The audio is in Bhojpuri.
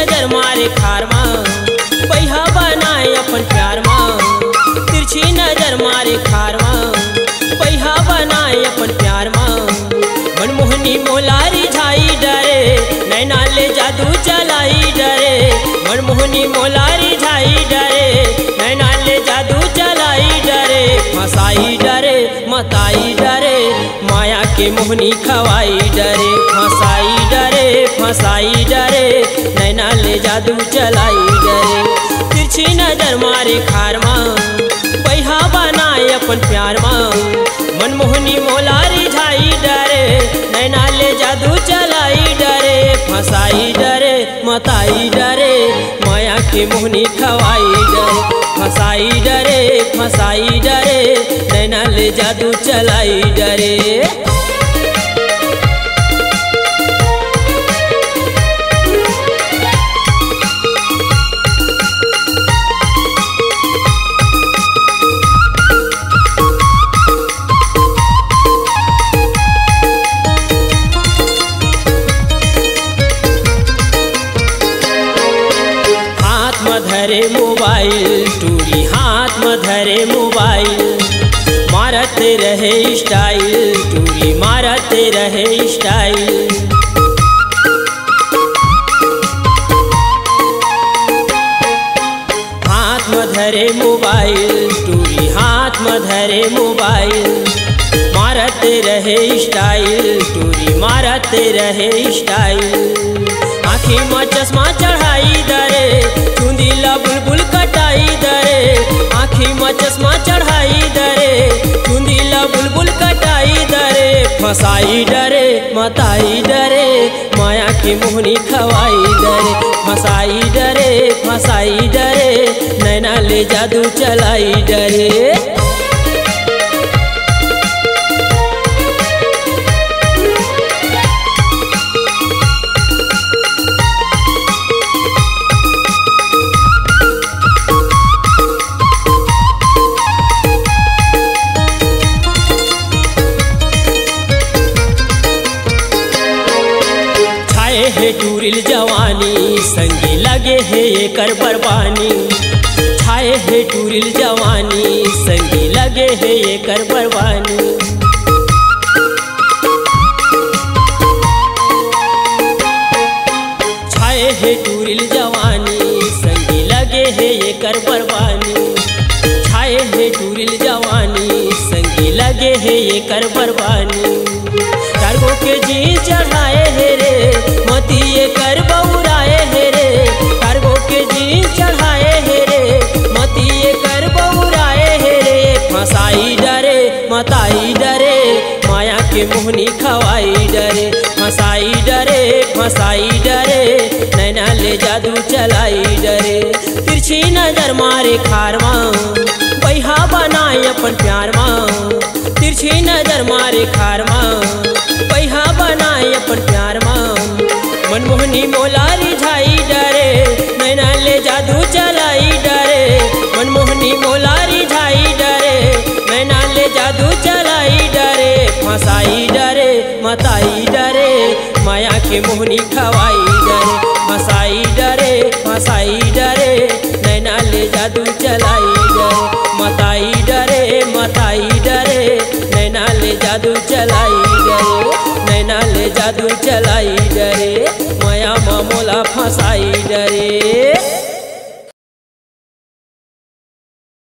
नजर मारे खार माँ बैहा बनाए अपन प्यार माँ। तिरछी नजर मारे खार माँ बैहा बनाए अपन प्यार माँ। मनमोहनी मोलारी झाई डरे नैना ले जादू चलाई डरे। मनमोहनी मोलारी झाई डरे नैना ले जादू चलाई डरे। फसाई डरे मताई डरे माया के मोहनी खवाई डरे। फसाई डरे फसाई डरे नैना ले जादू चलाई डरे। तिरछी नजर मारे खार माँ बैहा बनाए अपन प्यार माँ। मनमोहनी मोलारी झाई डरे नैना ले जादू चलाई डरे। फसाई डरे मताई डरे माया के मोहनी खवाई डरे। फसाई डरे नैना ले जादू चलाई डरे। धरे मोबाइल टूरी हाथ में धरे मोबाइल मारते रहे स्टाइल। टूरी मारते रहे स्टाइल। हाथ में धरे मोबाइल टूरी हाथ में धरे मोबाइल मारते रहे स्टाइल। टूरी मारते रहे स्टाइल। आँखी में चश्मा चढ़ाई दरे चुंदीला बुलबुल कटाई दरे। आँखी में चश्मा चढ़ाई दरे चुंदीला बुलबुल कटाई दरे। फसाई डरे मताई डरे माया की मोहनी खवाई डरे। फसाई डरे नैना ले जादू चलाई डरे। है टूरिल जवानी संगी लगे है एकर बरबानी। छाए है टूरिल जवानी संगी लगे है एकर बरबानी। छाए है टूरिल जवानी संगी लगे है एकर बरबानी। छाए है टूरिल जवानी संगी लगे है एकर बरबानी। कार्गो के जीन चढ़ाए है रे मती ये कर बउराए है रे। कार्गो के जीन चढ़ाए है रे मती ये कर बउराए है रे। फसाई डरे मताई डरे माया के मोहनी खवाई डरे। फसाई डरे नैना ले जादू चलाई डरे। तिरछी नजर मारे खार माँ बैहा बनाए अपन प्यार माँ। तिरछी नजर मारे खार माँ बैहा बनाए अपन प्यार माँ। मनमोहनी मोलारी झाई डरे नैना ले जादू चलाई डरे। मनमोहनी मोलारी झाई डरे नैना ले जादू चलाई डरे। फसाई डरे मताई डरे माया के मोहनी खवाई डरे। फसाई डरे नैना ले जादू चलाई डरे। मताई डरे नैना ले जादू चलाई डरे। नैना ले जादू चलाई डरे माया मामोला फसाई डरे।